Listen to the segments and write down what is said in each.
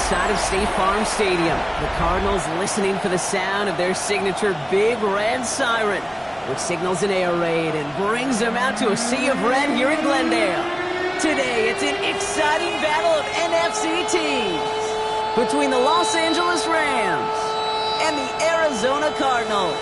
inside of State Farm Stadium. The Cardinals listening for the sound of their signature Big Red Siren, which signals an air raid and brings them out to a sea of red here in Glendale. Today, it's an exciting battle of NFC teams between the Los Angeles Rams and the Arizona Cardinals.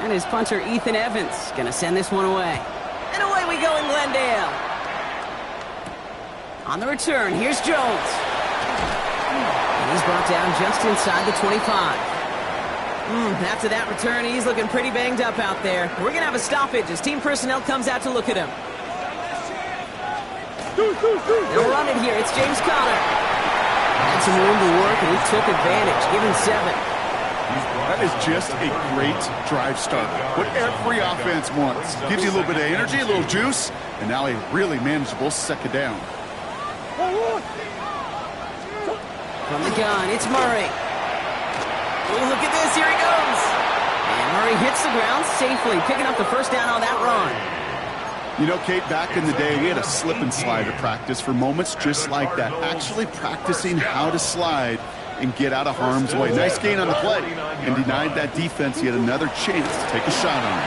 And his punter, Ethan Evans, going to send this one away. And away we go in Glendale. On the return, here's Jones. And he's brought down just inside the 25. After that return, he's looking pretty banged up out there. We're going to have a stoppage as team personnel comes out to look at him. They'll run it here. It's James Conner. Had some room to work, and he took advantage. Give him 7. That is just a great drive start. What every offense wants. Gives you a little bit of energy, a little juice, and now a really manageable second down. From the gun, it's Murray. Oh, look at this. Here he goes. And Murray hits the ground safely, picking up the first down on that run. You know, Kate, back in the day, we had a slip and slide at practice for moments just like that. Actually practicing how to slide and get out of harm's way. Nice gain on the play, and denied that defense yet another chance to take a shot on him.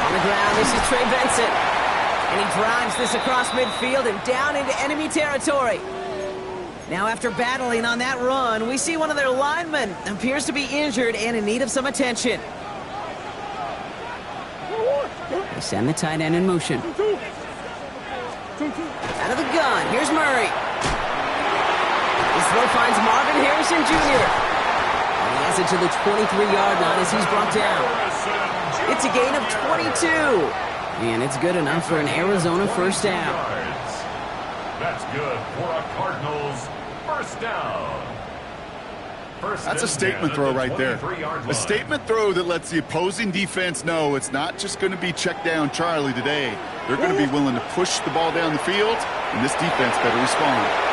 On the ground, this is Trey Benson. And he drives this across midfield and down into enemy territory. Now, after battling on that run, we see one of their linemen appears to be injured and in need of some attention. They send the tight end in motion. Out of the gun, here's Murray. His throw finds Marvin Harrison Jr. And he has it to the 23-yard line as he's brought down. It's a gain of 22. And it's good enough for an Arizona first down. That's good for a Cardinals first down. That's a statement throw right there. A statement throw that lets the opposing defense know it's not just going to be check down Charlie today. They're going to be willing to push the ball down the field, and this defense better respond.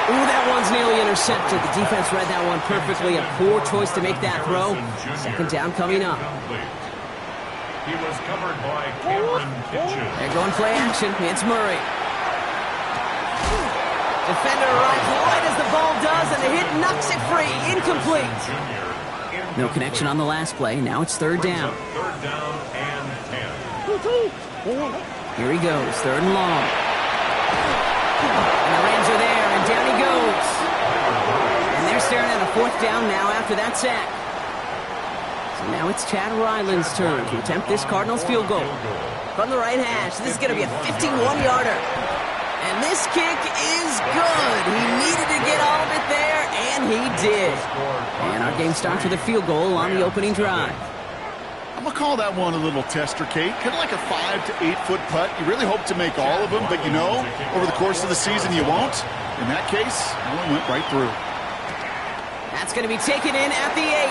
Ooh, that one's nearly intercepted. The defense read that one perfectly. A poor choice to make that throw. Second down coming up. He was covered by Cameron Kitchen. They're going play action. It's Murray. Defender arrives right as the ball does, and the hit knocks it free. Incomplete. No connection on the last play. Now it's third down. Third down and 10. Here he goes. Third and long. And the Rams are there, and down he goes. And they're staring at a fourth down now after that sack. So now it's Chad Ryland's turn to attempt this Cardinals field goal. From the right hash, this is going to be a 51-yarder. And this kick is good. He needed to get all of it there, and he did. And our game starts with a field goal on the opening drive. I'm going to call that one a little tester, Kate. Kind of like a 5 to 8 foot putt. You really hope to make all of them, but you know, over the course of the season, you won't. In that case, that one went right through. That's going to be taken in at the 8.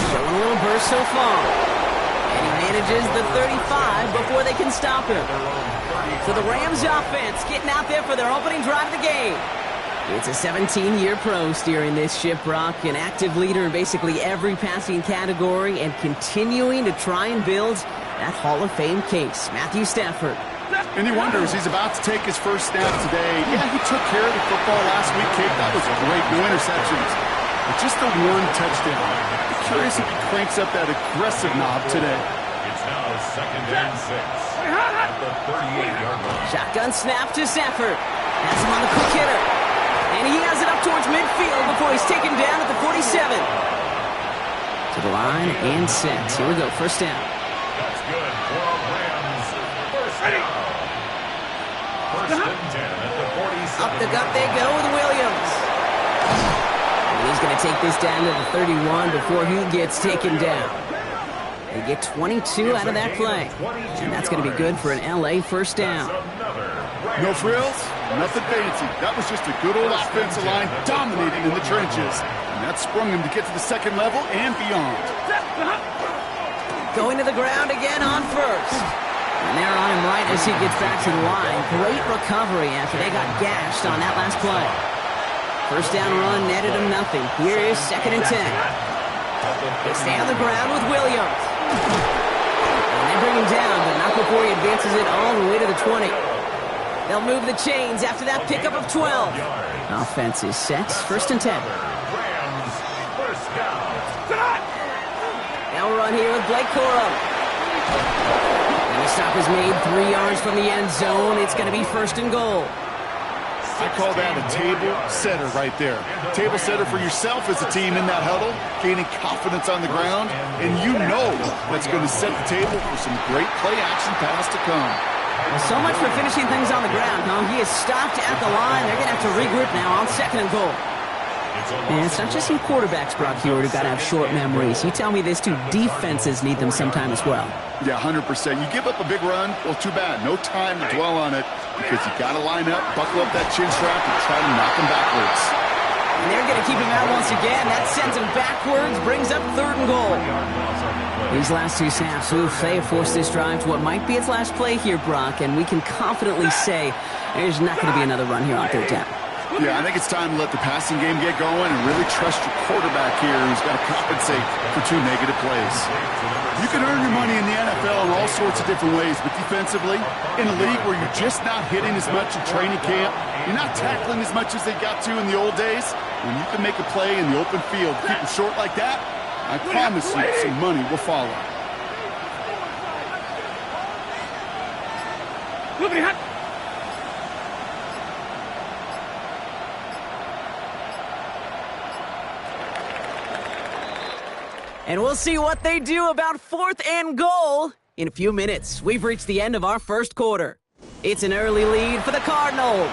Showing a little burst so far. And he manages the 35 before they can stop him. So the Rams offense getting out there for their opening drive of the game. It's a 17-year pro steering this ship, Brock, an active leader in basically every passing category and continuing to try and build that Hall of Fame case. Matthew Stafford. And you wonder, as he's about to take his first snap today, yeah, he took care of the football last week, Kate. That was great. No interceptions. But just the one touchdown. I'm curious if he cranks up that aggressive knob today. It's now second and 6 at the 38-yard line. Shotgun snap to Stafford. Has him on the quick hitter. And he has it up towards midfield before he's taken down at the 47. To the line and set. Here we go, first down. That's good for a Rams first down. First and 10 at the 47. Up the gut they go with Williams. And he's going to take this down to the 31 before he gets taken down. They get 22 out of that play. And that's going to be good for an LA first down. No frills, nothing fancy. That was just a good old offensive line dominating in the trenches. And that sprung him to get to the second level and beyond. Going to the ground again on first. And they're on him right as he gets back to the line. Great recovery after they got gashed on that last play. First down run netted him nothing. Here is 2nd and 10. They stay on the ground with Williams. And they bring him down, but not before he advances it all the way to the 20. They'll move the chains after that pickup of 12. Offense is set. 1st and 10. Rams, first down. They'll run here with Blake Corum. And the stop is made 3 yards from the end zone. It's going to be 1st and goal. I call that a table setter right there. Table setter for yourself as a team in that huddle, gaining confidence on the ground, and you know that's going to set the table for some great play-action pass to come. Well, so much for finishing things on the ground, huh? He is stopped at the line. They're going to have to regroup now on 2nd and goal. And it's not just some quarterbacks, Brock Huard, who got to have short memories. You tell me this too, defenses need them sometime as well. Yeah, 100%. You give up a big run, well, too bad. No time to dwell on it because you got to line up, buckle up that chin strap, and try to knock him backwards. And they're going to keep him out once again. That sends him backwards, brings up 3rd and goal. These last 2 snaps, they have forced this drive to what might be its last play here, Brock, and we can confidently say there's not going to be another run here on 3rd down. Yeah, I think it's time to let the passing game get going and really trust your quarterback here who's got to compensate for 2 negative plays. You can earn your money in the NFL in all sorts of different ways, but defensively, in a league where you're just not hitting as much in training camp, you're not tackling as much as they got to in the old days, when you can make a play in the open field, keep them short like that, I promise you some money will follow. And we'll see what they do about 4th and goal in a few minutes. We've reached the end of our 1st quarter. It's an early lead for the Cardinals.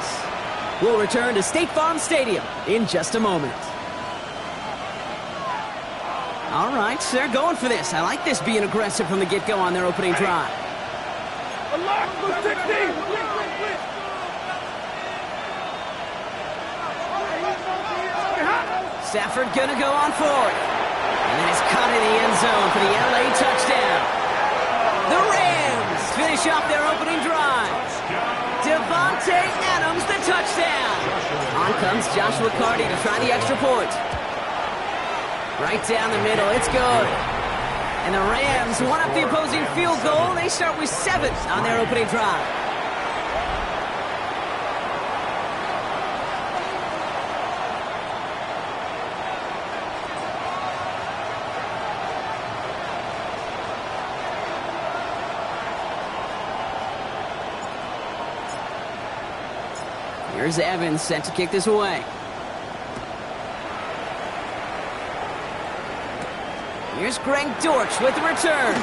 We'll return to State Farm Stadium in just a moment. All right, they're going for this. I like this being aggressive from the get-go on their opening drive. Stafford gonna go on forward. And then it's caught in the end zone for the LA touchdown. The Rams finish off their opening drive. Davante Adams, the touchdown. On comes Joshua Carty to try the extra point. Right down the middle, it's good. And the Rams one up the opposing field goal. They start with 7 on their opening drive. Here's Evans set to kick this away. Here's Greg Dortch with the return.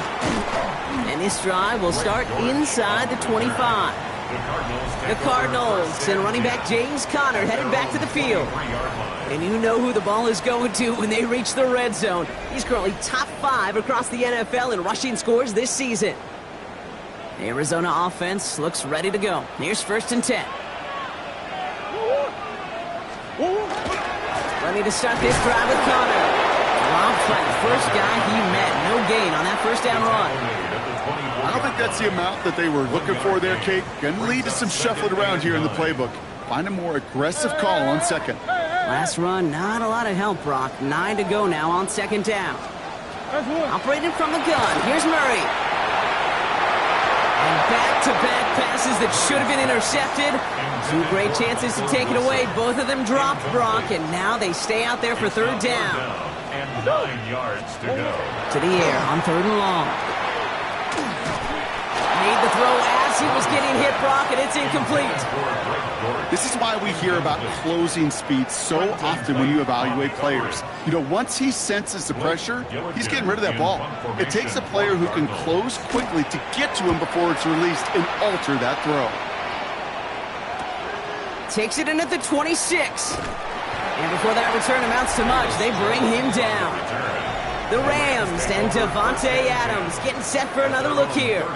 And this drive will start inside the 25. The Cardinals and running back James Conner headed back to the field. And you know who the ball is going to when they reach the red zone. He's currently top 5 across the NFL in rushing scores this season. The Arizona offense looks ready to go. Here's 1st and 10. Ready to start this drive with Conner. Wild play. First guy he met. No gain on that 1st down run. I don't think that's the amount that they were looking for there, Kate. Going to lead to some shuffling around here in the playbook. Find a more aggressive call on 2nd. Last run, not a lot of help, Brock. 9 to go now on 2nd down. Operating from the gun. Here's Murray. And back-to-back passes that should have been intercepted. 2 great chances to take it away. Both of them dropped, Brock, and now they stay out there for 3rd down. And 9 yards to go. To the air on 3rd and long. Made the throw as he was getting hit, Brock, and it's incomplete. This is why we hear about closing speed so often when you evaluate players. You know, once he senses the pressure, he's getting rid of that ball. It takes a player who can close quickly to get to him before it's released and alter that throw. Takes it in at the 26. And before that return amounts to much, they bring him down. The Rams and Davante Adams getting set for another look here.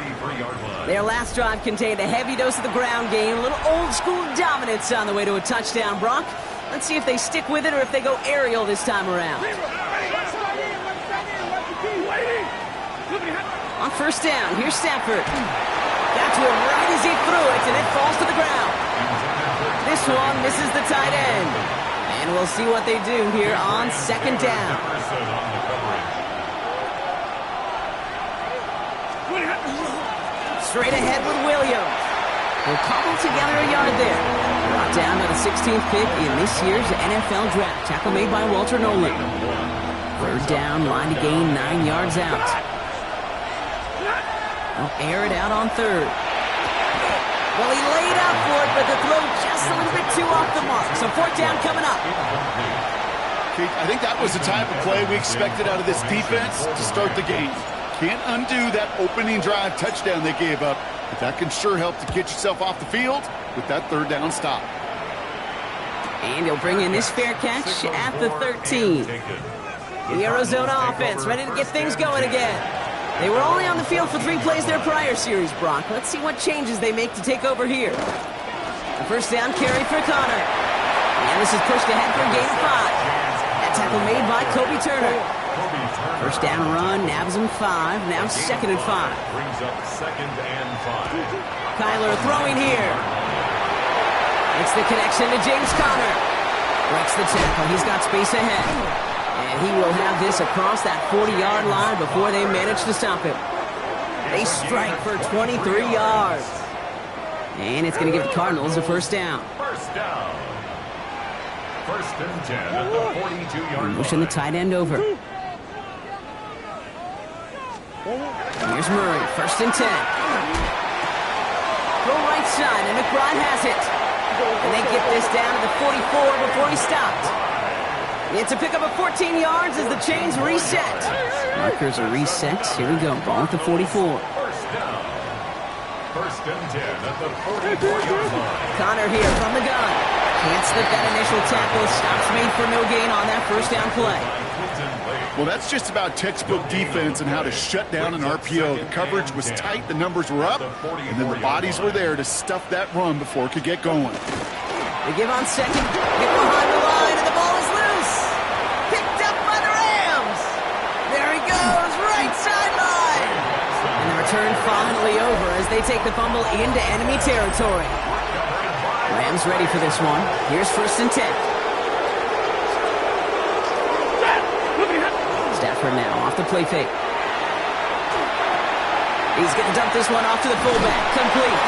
Their last drive contained a heavy dose of the ground game, a little old-school dominance on the way to a touchdown, Brock. Let's see if they stick with it or if they go aerial this time around. first down. Here's Stafford. Got to him right as he threw it, and it falls to the ground. This one misses the tight end. And we'll see what they do here on second down. Straight ahead with Williams. They'll cobble together a yard there. Brought down to the 16th pick in this year's NFL Draft. Tackle made by Walter Nolan. Third down, line to gain 9 yards out. They'll air it out on third. Well, he laid out for it, but the throw just a little bit too off the mark. So fourth down coming up. I think that was the type of play we expected out of this defense to start the game. Can't undo that opening drive touchdown they gave up, but that can sure help to get yourself off the field with that third down stop. And he'll bring in this fair catch at the 13. The Arizona offense ready to get things going again. They were only on the field for 3 plays their prior series, Brock. Let's see what changes they make to take over here. The first down carry for Connor. And this is pushed ahead for a gain of 5. That tackle made by Kobe Turner. First down run, nabs him 5. Now second and 5. Brings up second and 5. Kyler throwing here. Makes the connection to James Conner. Breaks the tackle. He's got space ahead. And he will have this across that 40-yard line before they manage to stop him. They strike for 23 yards. And it's going to give the Cardinals a first down. First down. First and 10 at the 42-yard line. Pushing the tight end over. Here's Murray, first and 10. Go right side, and McBride has it. And they get this down to the 44 before he stopped. It's a pickup of 14 yards as the chains reset. Markers are reset. Here we go. Ball at the 44. First down. First and 10 at the 44-yard line. Connor here from the gun. Can't slip that initial tackle. Stops made for no gain on that first down play. Well, that's just about textbook defense and how to shut down an RPO. The coverage was tight, the numbers were up, and then the bodies were there to stuff that run before it could get going. They give on second, get behind the line, and the ball is loose. Picked up by the Rams. There he goes, right sideline. And the return finally over as they take the fumble into enemy territory. Rams ready for this one. Here's first and 10. Stafford now off the play fake. He's going to dump this one off to the fullback. Complete.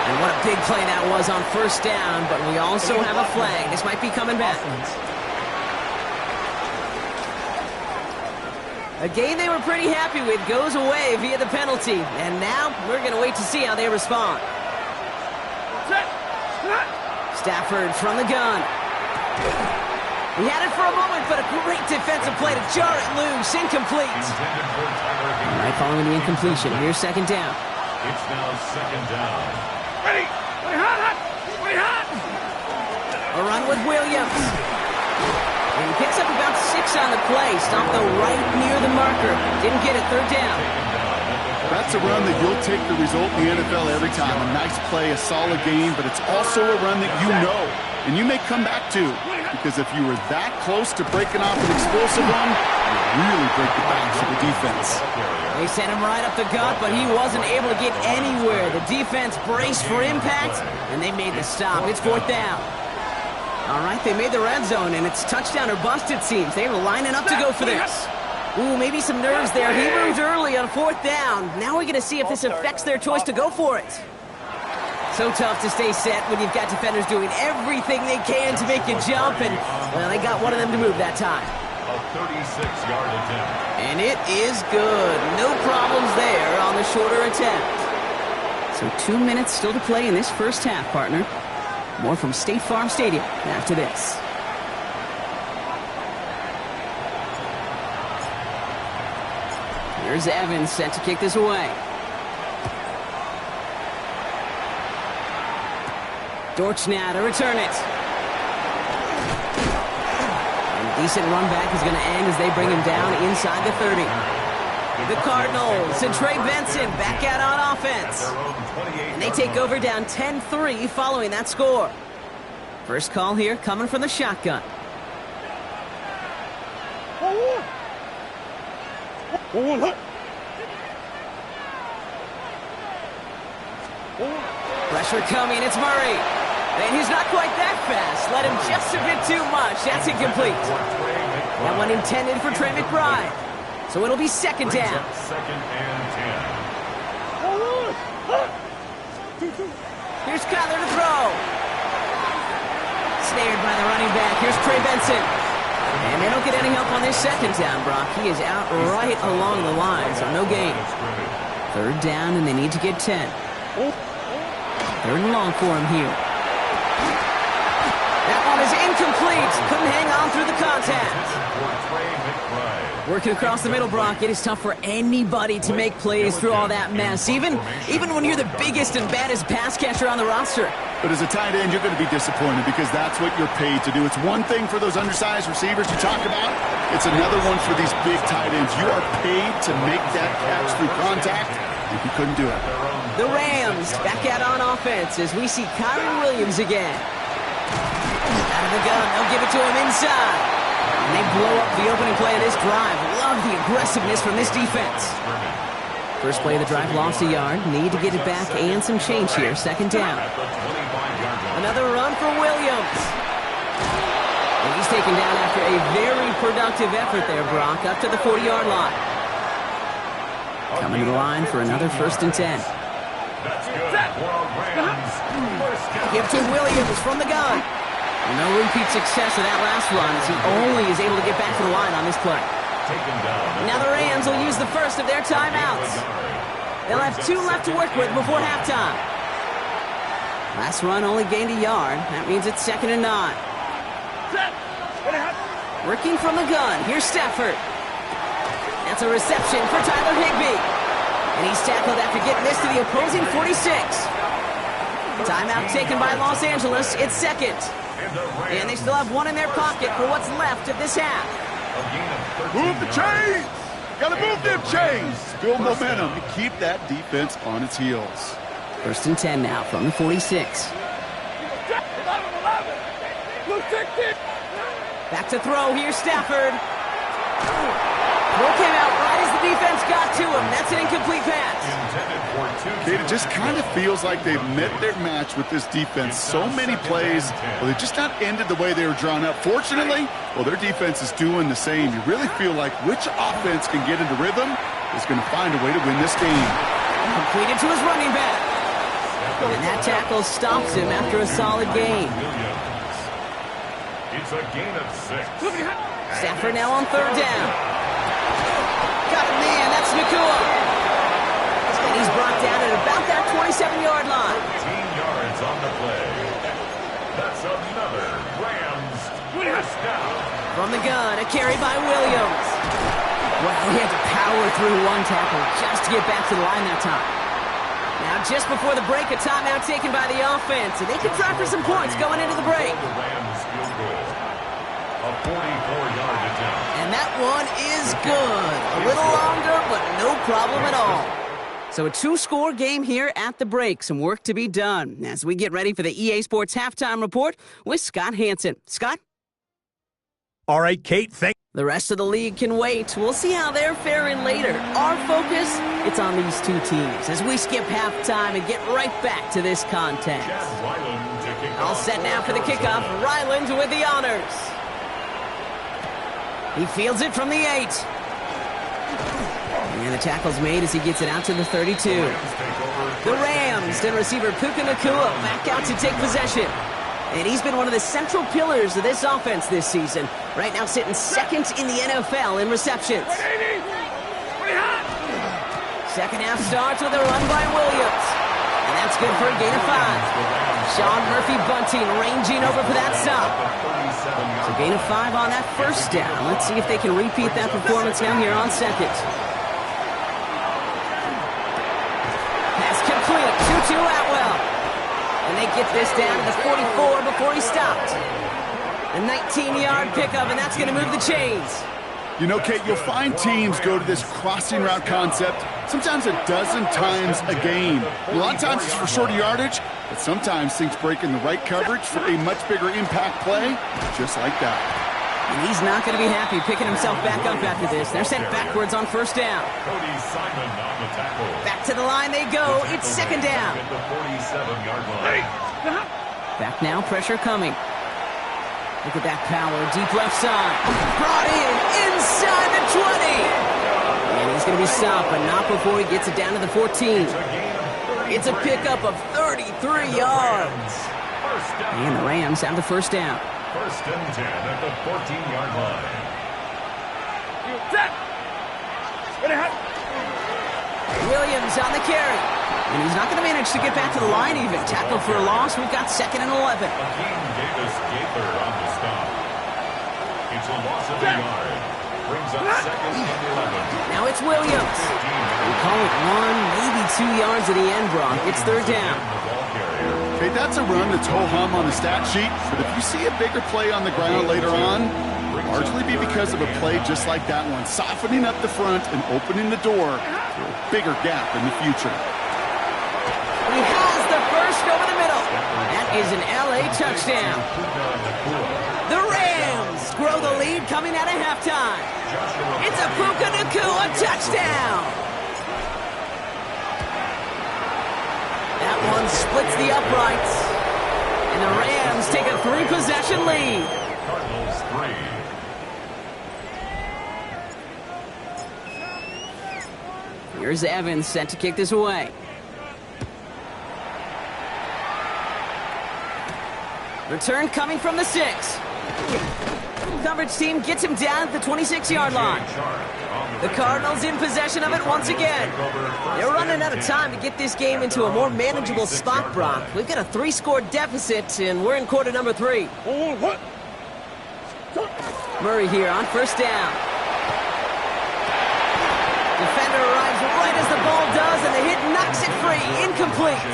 And what a big play that was on first down, but we also have a flag. This might be coming back. A game they were pretty happy with goes away via the penalty. And now we're going to wait to see how they respond. Stafford from the gun. He had it for a moment, but a great defensive play to jar it loose. Incomplete. All right, following the incompletion. Here's second down. It's now second down. Ready! Play hot! Play hot! A run with Williams. And he picks up about 6 on the play. Stopped though right near the marker. Didn't get it. Third down. That's a run that you'll take the result in the NFL every time. A nice play, a solid game, but it's also a run that you know and you may come back to, because if you were that close to breaking off an explosive run, you really break the backs of the defense. They sent him right up the gut, but he wasn't able to get anywhere. The defense braced for impact, and they made the stop. It's fourth down. All right, they made the red zone, and it's touchdown or bust, it seems. They were lining up to go for this. Ooh, maybe some nerves there. He moved early on fourth down. Now we're going to see if this affects their choice to go for it. So tough to stay set when you've got defenders doing everything they can to make you jump, and, well, they got one of them to move that time. A 36-yard attempt. And it is good. No problems there on the shorter attempt. So 2 minutes still to play in this first half, partner. More from State Farm Stadium after this. Here's Evans set to kick this away. Dortch now to return it. And a decent run back is going to end as they bring him down inside the 30. The Cardinals and Trey Benson back out on offense. And they take over down 10-3 following that score. First call here coming from the shotgun. Pressure coming, it's Murray. And he's not quite that fast. Let him just a bit too much. That's incomplete. That one intended for Trey McBride. So it'll be second down. Second and 10. Here's Kyler to throw. Snared by the running back. Here's Trey Benson. And they don't get any help on this second down, Brock. He is out right along the line, so no gain. Third down, and they need to get 10. Third and long for him here. That one is incomplete. Couldn't hang on through the contact. Working across the middle, Brock, it is tough for anybody to make plays through all that mess, even when you're the biggest and baddest pass catcher on the roster. But as a tight end, you're going to be disappointed because that's what you're paid to do. It's one thing for those undersized receivers you talk about. It's another one for these big tight ends. You are paid to make that catch through contact, and you couldn't do it. The Rams back out on offense as we see Kyren Williams again. Out of the gun, they'll give it to him inside. And they blow up the opening play of this drive. Love the aggressiveness from this defense. First play of the drive lost a yard. Need to get it back and some change here. Second down. Another run for Williams. And he's taken down after a very productive effort there, Brock, up to the 40-yard line. Coming to the line for another first and 10. Give to Williams from the gun. No repeat success of that last run as he only is able to get back to the line on this play. Now the Rams will use the first of their timeouts. They'll have 2 left to work with before halftime. Last run only gained a yard. That means it's second and 9. Working from the gun. Here's Stafford. That's a reception for Tyler Higbee. And he's tackled after getting this to the opposing 46. Timeout taken by Los Angeles. It's second. And they still have one in their pocket for what's left of this half. Move the chains! Gotta move them chains! Build momentum and keep that defense on its heels. First and 10 now from the 46. Back to throw. Here's Stafford. Throw came out right as the defense got to him. That's an incomplete pass. It just kind of feels like they've met their match with this defense. So many plays, well, they just not ended the way they were drawn up. Fortunately, well, their defense is doing the same. You really feel like which offense can get into rhythm is going to find a way to win this game. Completed to his running back. And that tackle stops him after a solid gain. It's a gain of 6. Stafford now on third down. Got him man, that's Nakua. And he's brought down at about that 27-yard line. 15 yards on the play. That's another Rams first down. From the gun, a carry by Williams. Well, he had to power through one tackle just to get back to the line that time. Now, just before the break, a timeout taken by the offense, and they can try for some points going into the break. The Rams field goal. A 44-yard attempt. And that one is good. A little longer, but no problem at all. So a 2-score game here at the break. Some work to be done as we get ready for the EA Sports Halftime Report with Scott Hanson. Scott? All right, Kate, The rest of the league can wait. We'll see how they're faring later. Our focus, it's on these two teams as we skip halftime and get right back to this contest. All set now for the kickoff. Ryland with the honors. He fields it from the 8. And the tackle's made as he gets it out to the 32. The Rams and receiver Puka Nakua back out to take possession. And he's been one of the central pillars of this offense this season. Right now sitting second in the NFL in receptions. Second half starts with a run by Williams. And that's good for a gain of 5. Sean Murphy-Bunting ranging over for that stop. So gain of 5 on that first down. Let's see if they can repeat that performance now here on second. Pass complete. 2-2 Atwell. And they get this down to the 44 before he stopped. A 19-yard pickup, and that's going to move the chains. You know, Kate, you'll find teams go to this crossing route concept sometimes a dozen times a game. A lot of times it's for shorter yardage, but sometimes things break in the right coverage for a much bigger impact play, just like that. And he's not going to be happy picking himself back up after this. They're sent backwards on first down. Cody Simon on the tackle. Back to the line they go. It's second down. At the 47-yard line. Back now, pressure coming. Look at that power, deep left side. Brought in, inside the 20. And he's going to be stopped, but not before he gets it down to the 14. It's a pickup of 33 yards. And the Rams have the first down. First and 10 at the 14-yard line. Williams on the carry. And he's not going to manage to get back to the line even. Tackle for a loss. We've got second and 11. Akeem Davis-Gaither on the stop. It's a loss of a yard. Brings up second and 11. Now it's Williams. We call it 1, maybe 2 yards at the end, Brock. It's third down. Okay, that's a run that's ho-hum on the stat sheet, but if you see a bigger play on the ground later on, it'll largely be because of a play just like that one, softening up the front and opening the door for a bigger gap in the future. He has the first over the middle. That is an LA touchdown. The Rams grow the lead coming out of halftime. It's a Puka Nacua touchdown. That one splits the uprights. And the Rams take a 3-possession lead. Cardinals 3. Here's Evans set to kick this away. Return coming from the 6. Coverage team gets him down at the 26-yard line. The Cardinals in possession of it once again. They're running out of time to get this game into a more manageable spot, Brock. We've got a 3-score deficit, and we're in quarter number 3. Murray here on first down. Defender arrives right as the ball does, and the hit knocks it free. Incomplete.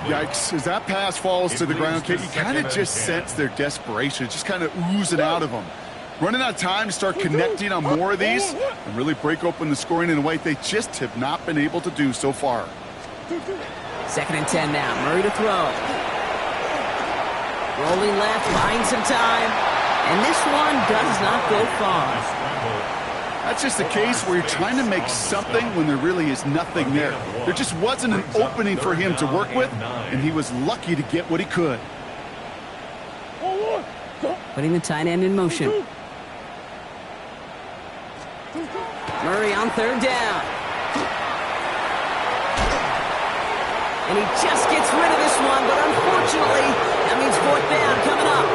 Yikes, as that pass falls to the ground, Kate, you kind of just sense their desperation. It's just kind of oozing out of them. Running out of time to start connecting on more of these and really break open the scoring in a way they just have not been able to do so far. Second and 10 now. Murray to throw. Rolling left, buying some time. And this one does not go far. That's just a case where you're trying to make something when there really is nothing there. There just wasn't an opening for him to work with, and he was lucky to get what he could. Putting the tight end in motion. Murray on third down. And he just gets rid of this one, but unfortunately, that means fourth down coming up.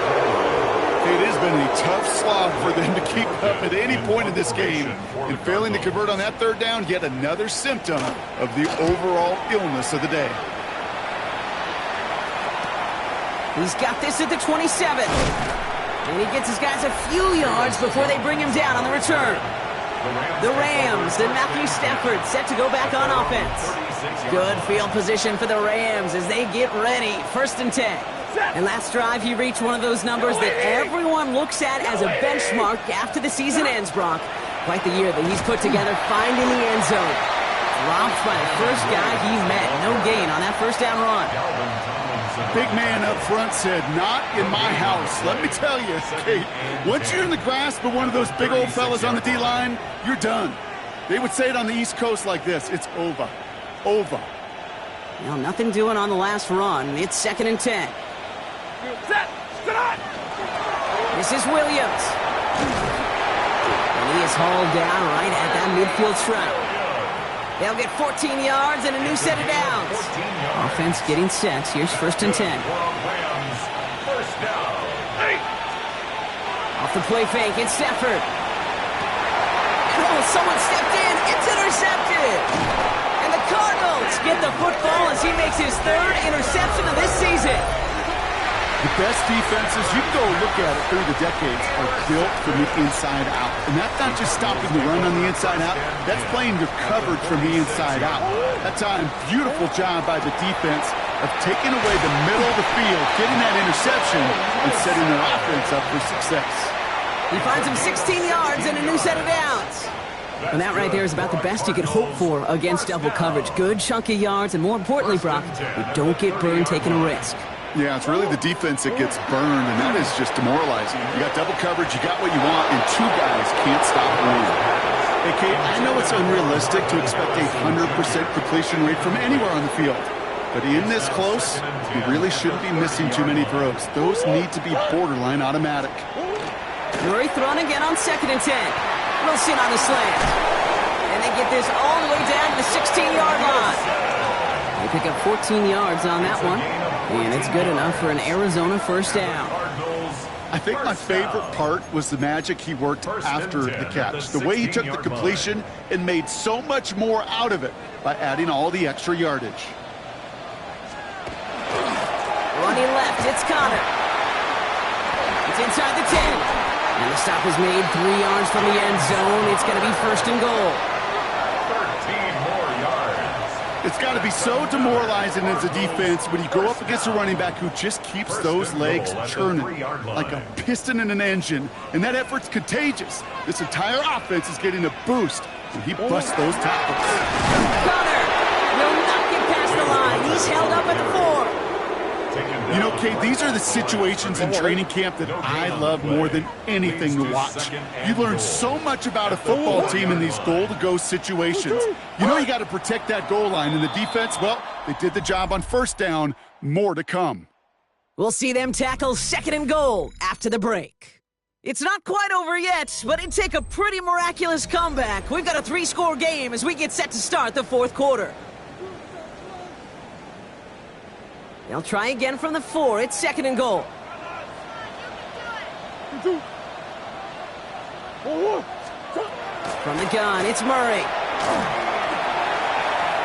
It has been a tough slog for them to keep up at any point in this game. And failing to convert on that third down, yet another symptom of the overall illness of the day. He's got this at the 27. And he gets his guys a few yards before they bring him down on the return. The Rams and Matthew Stafford set to go back on offense. Good field position for the Rams as they get ready. First and 10. And last drive, he reached one of those numbers that everyone looks at as a benchmark after the season ends, Brock. Quite the year that he's put together finding the end zone. Dropped by the first guy he met. No gain on that first down run. Big man up front said, "Not in my house." Let me tell you, Kate, once you're in the grasp of one of those big old fellas on the D-line, you're done. They would say it on the East Coast like this: it's over. Over. Well, nothing doing on the last run. It's second and 10. This is Williams. And he is hauled down right at that midfield stripe. They'll get 14 yards and a new set of downs. Offense getting set. Here's first and 10. Off the play fake, it's Stafford. Oh, someone stepped in. It's intercepted. And the Cardinals get the football as he makes his third interception of this season. The best defenses, you can go look at it through the decades, are built from the inside out. And that's not just stopping the run on the inside out. That's playing your coverage from the inside out. That time, beautiful job by the defense of taking away the middle of the field, getting that interception, and setting their offense up for success. He finds him 16 yards and a new set of downs. And that right there is about the best you could hope for against double coverage. Good chunky yards, and more importantly, Brock, you don't get burned taking a risk. Yeah, it's really the defense that gets burned, and that is just demoralizing. You got double coverage, you got what you want, and two guys can't stop one. Hey, Kate, I know it's unrealistic to expect a 100% completion rate from anywhere on the field. But in this close, you really shouldn't be missing too many throws. Those need to be borderline automatic. Murray thrown again on 2nd and 10. Wilson on the slant. And they get this all the way down to the 16-yard line. They pick up 14 yards on that one. And it's good enough for an Arizona first down. I think my favorite part was the magic he worked after the catch. The way he took the completion and made so much more out of it by adding all the extra yardage. Running left, it's Connor. It's inside the 10. And the stop is made 3 yards from the end zone. It's going to be 1st and goal. 13 more yards. It's got to be so demoralizing as a defense when you go up against a running back who just keeps those legs churning like a piston in an engine. And that effort's contagious. This entire offense is getting a boost when he busts those tackles. Connor will not get past the line. He's held up at the 4. You know, Kate, these are the situations in training camp that I love more than anything to watch. You learn so much about a football team in these goal-to-go situations. You know you got to protect that goal line, and the defense, well, they did the job on 1st down. More to come. We'll see them tackle 2nd and goal after the break. It's not quite over yet, but it'd take a pretty miraculous comeback. We've got a 3-score game as we get set to start the 4th quarter. They'll try again from the 4. It's 2nd and goal. From the gun, it's Murray.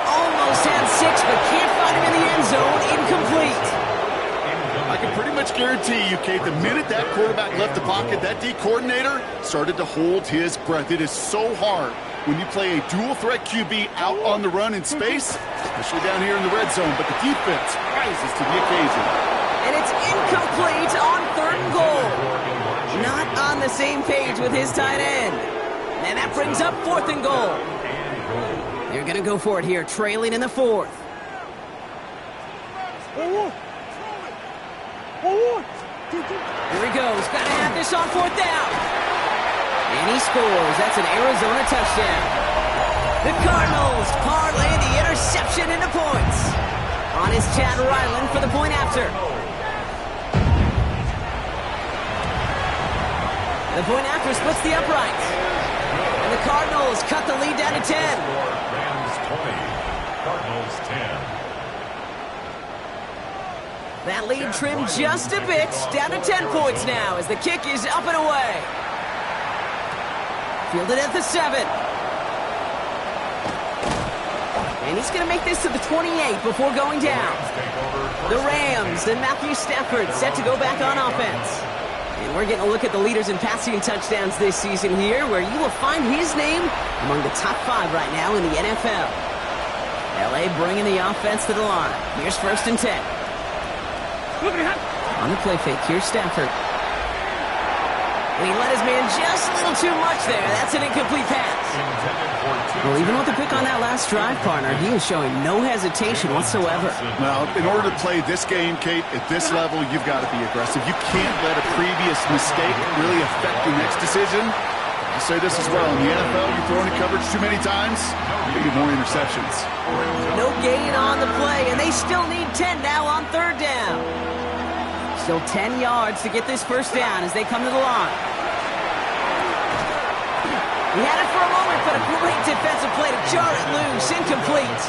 Almost had 6, but can't find him in the end zone. Incomplete. I can pretty much guarantee you, Kate, the minute that quarterback left the pocket, that D coordinator started to hold his breath. It is so hard when you play a dual-threat QB out on the run in space, especially down here in the red zone, but the defense rises to the occasion. And it's incomplete on 3rd and goal. Not on the same page with his tight end. And that brings up 4th and goal. They're going to go for it here, trailing in the 4th. Here he goes. Got to have this on 4th down. And he scores. That's an Arizona touchdown. The Cardinals parlay the interception into points. On is Chad Ryland for the point after. The point after splits the uprights. And the Cardinals cut the lead down to 10. Rams 20, Cardinals 10. That lead trimmed just a bit, down to 10 points now as the kick is up and away. Fielded at the 7. And he's going to make this to the 28 before going down. The Rams and Matthew Stafford set to go back on offense. And we're getting a look at the leaders in passing touchdowns this season here, where you will find his name among the top 5 right now in the NFL. LA bringing the offense to the line. Here's 1st and 10. On the play fake, here's Stafford. And he let his man just a little too much there. That's an incomplete pass. Well, even with the pick on that last drive, partner, he is showing no hesitation whatsoever. Now, in order to play this game, Kate, at this level, you've got to be aggressive. You can't let a previous mistake really affect your next decision. I say this as well. In the NFL, you're throwing in coverage too many times, you're going to get more interceptions. No gain on the play, and they still need 10 now on 3rd down. Still 10 yards to get this first down as they come to the line. He had it for a moment, but a great defensive play to jar it loose. Incomplete.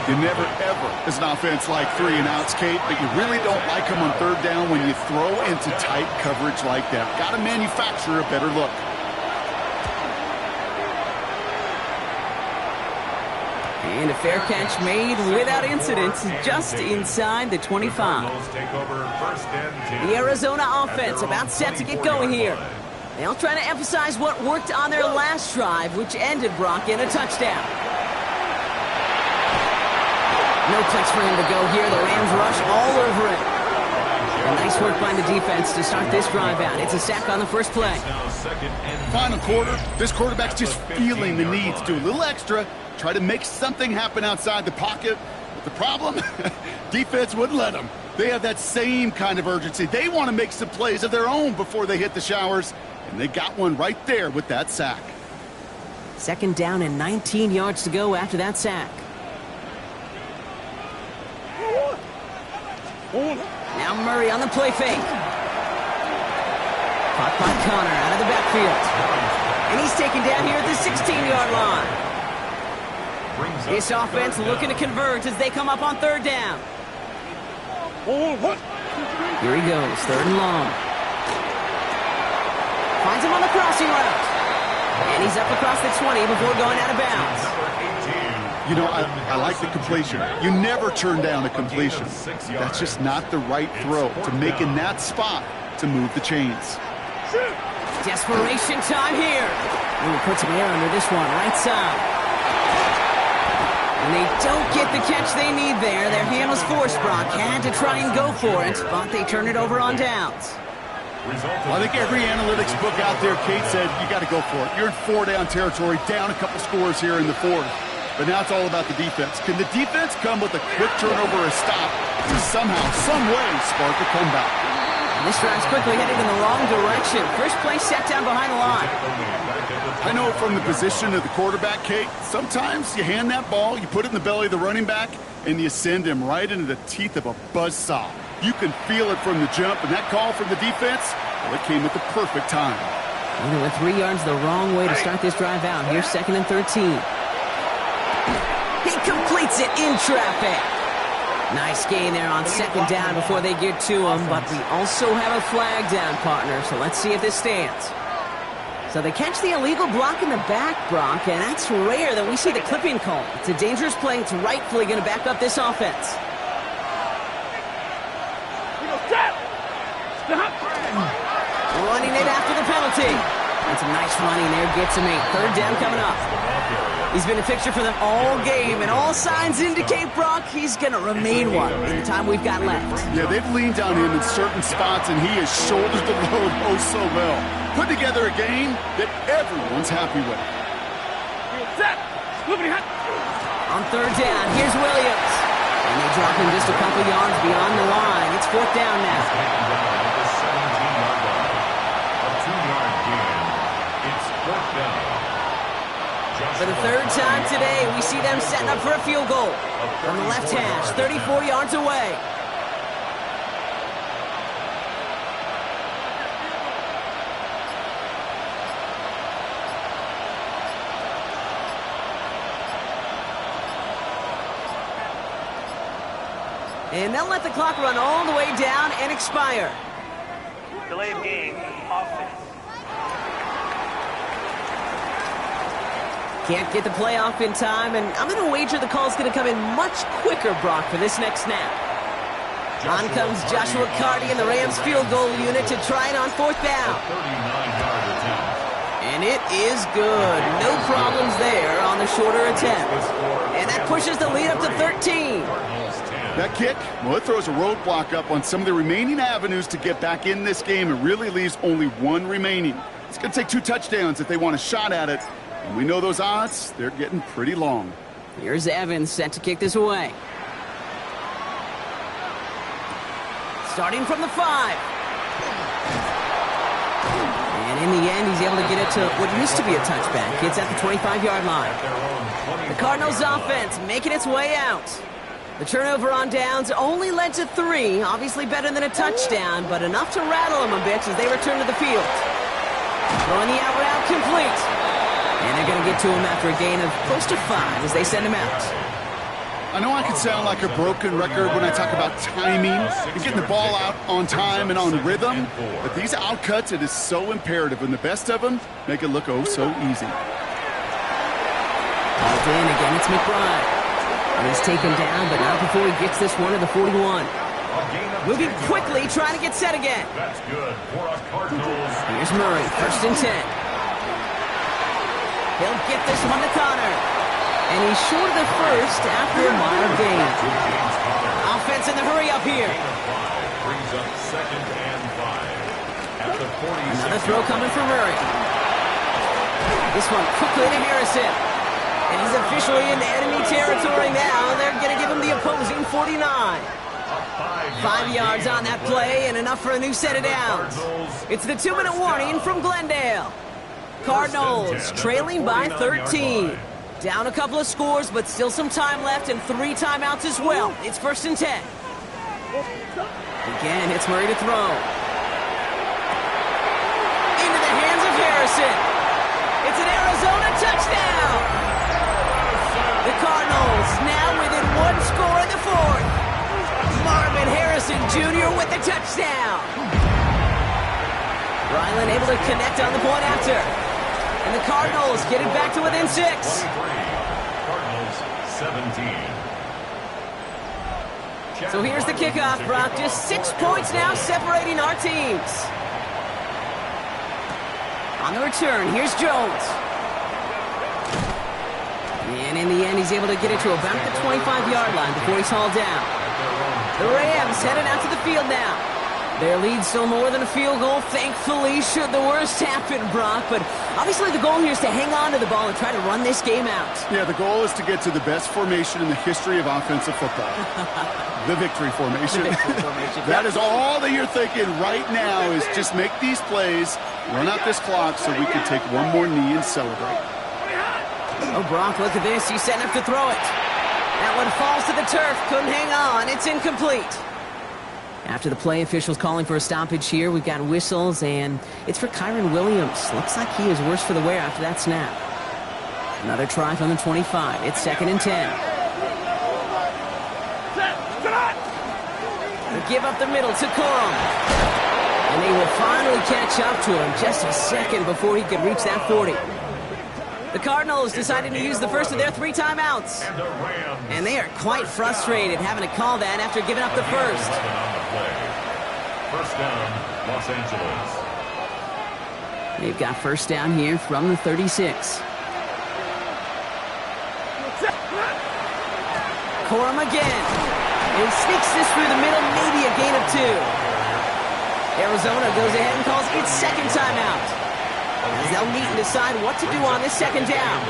You never, ever, as an offense, like 3 and outs, Kate, but you really don't like them on 3rd down when you throw into tight coverage like that. Got to manufacture a better look. And a fair catch made without incident, just inside the 25. The Arizona offense about set to get going here. They'll try to emphasize what worked on their last drive, which ended, Brock, in a touchdown. No place for him to go here. The Rams rush all over it. And nice work by the defense to start this drive out. It's a sack on the first play. Final quarter, this quarterback's just feeling the need to do a little extra, try to make something happen outside the pocket. But the problem, defense wouldn't let him. They have that same kind of urgency. They want to make some plays of their own before they hit the showers, and they got one right there with that sack. 2nd down and 19 yards to go after that sack. Now Murray on the play fake. Caught by Connor out of the backfield. And he's taken down here at the 16-yard line. This offense looking to convert as they come up on 3rd down. Here he goes, 3rd and long. Finds him on the crossing route. And he's up across the 20 before going out of bounds. You know, I like the completion. You never turn down a completion. That's just not the right throw to make in that spot to move the chains. Desperation time here. Ooh, put some air under this one, right side. And they don't get the catch they need there. Their hand was forced, Brock. Had to try and go for it, but they turn it over on downs. Well, I think every analytics book out there, Kate, said you got to go for it. You're in 4-down territory, down a couple scores here in the 4th. But now it's all about the defense. Can the defense come with a quick turnover or a stop to somehow, some way, spark a comeback? And this drive's quickly headed in the wrong direction. First play set down behind the line. I know from the position of the quarterback, Kate, sometimes you hand that ball, you put it in the belly of the running back, and you send him right into the teeth of a buzzsaw. You can feel it from the jump, and that call from the defense, well, it came at the perfect time. They went 3 yards the wrong way to start this drive out. Here's 2nd and 13. He completes it in traffic. Nice gain there on 2nd down before they get to him, but we also have a flag down, partner, so let's see if this stands. So they catch the illegal block in the back, Brock, and that's rare that we see the clipping call. It's a dangerous play. It's rightfully going to back up this offense. Running it after the penalty. And some nice running there gets him 8. 3rd down coming up. He's been a fixture for them all game, and all signs indicate, Brock, he's going to remain one in the time we've got left. Yeah, they've leaned on him in certain spots, and he has shouldered the load oh so well. Put together a game that everyone's happy with. On 3rd down, here's Williams. And they drop him just a couple yards beyond the line. It's 4th down now. For the 3rd time today, we see them setting up for a field goal from the left hash, 34 yards away. And they'll let the clock run all the way down and expire. Delay of game, offense. Can't get the playoff in time, and I'm going to wager the call's going to come in much quicker, Brock, for this next snap. On comes Joshua Carty in the Rams field goal unit to try it on 4th down. And it is good. No problems there on the shorter attempt. And that pushes the lead up to 13. That kick, well, it throws a roadblock up on some of the remaining avenues to get back in this game. It really leaves only one remaining. It's going to take 2 touchdowns if they want a shot at it. And we know those odds, they're getting pretty long. Here's Evans set to kick this away. Starting from the 5. And in the end, he's able to get it to what used to be a touchback. It's at the 25-yard line. The Cardinals offense making its way out. The turnover on downs only led to 3. Obviously better than a touchdown, but enough to rattle them a bit as they return to the field. Throwing the out route complete. And they're going to get to him after a gain of close to 5 as they send him out. I know I can sound like a broken record when I talk about timing and getting the ball out on time and on rhythm, but these outcuts, it is so imperative, and the best of them make it look oh so easy. Balled in again, it's McBride. And he's taken down, but not before he gets this one to the 41. Moving quickly, trying to get set again. That's good for us Cardinals. Here's Murray, 1st and 10. He'll get this one to Connor. And he's short of the first after a minor gain. Offense in the hurry up here. Brings up 2nd and 5. At the 46. Another throw coming from Murray. This one quickly to Harrison. And he's officially in enemy territory now. They're going to give him the opposing 49. A 5 yards on that play and enough for a new set of downs. It's the 2-minute warning from Glendale. Cardinals trailing by 13. Down a couple of scores, but still some time left and 3 timeouts as well. It's 1st and 10. Again, it's Murray to throw. Into the hands of Harrison. It's an Arizona touchdown. The Cardinals now within 1 score in the 4th. Marvin Harrison Jr. with the touchdown. Ryland able to connect on the point after. And the Cardinals get it back to within 6. Cardinals 17. So here's the kickoff, Brock. Just 6 points now separating our teams. On the return, here's Jones. And in the end, he's able to get it to about the 25-yard line before he's hauled down. The Rams heading out to the field now. Their lead's still more than a field goal, thankfully, should the worst happen, Brock. But obviously the goal here is to hang on to the ball and try to run this game out. Yeah, the goal is to get to the best formation in the history of offensive football. The victory formation. That is all that you're thinking right now is just make these plays, run out this clock so we can take one more knee and celebrate. Oh, Brock, look at this. He's setting up to throw it. That one falls to the turf. Couldn't hang on. It's incomplete. After the play, officials calling for a stoppage here. We've got whistles, and it's for Kyron Williams. Looks like he is worse for the wear after that snap. Another try from the 25. It's 2nd and 10. They give up the middle to Corum. And they will finally catch up to him just a second before he could reach that 40. The Cardinals decided to use the first of their 3 timeouts. And they are quite frustrated having to call that after giving up the first. First down, Los Angeles. They've got first down here from the 36. Corum again. And he sneaks this through the middle, maybe a gain of 2. Arizona goes ahead and calls its 2nd timeout. As they'll meet and decide what to do on this 2nd down.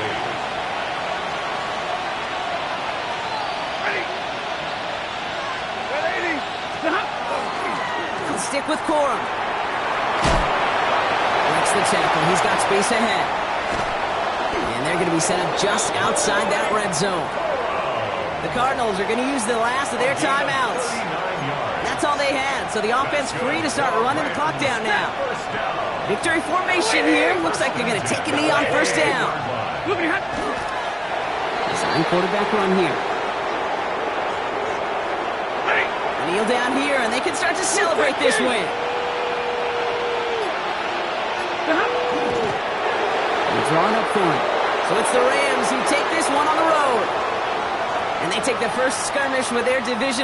He'll stick with Corum. Breaks the tackle. He's got space ahead. And they're going to be set up just outside that red zone. The Cardinals are going to use the last of their timeouts. That's all they had, so the offense free to start running the clock down now. Victory formation here. Looks like they're going to take a knee on first down. Design quarterback run here. Kneel down here, and they can start to celebrate this win. They're drawing up for it. So it's the Rams who take this one on the road. And they take the first skirmish with their division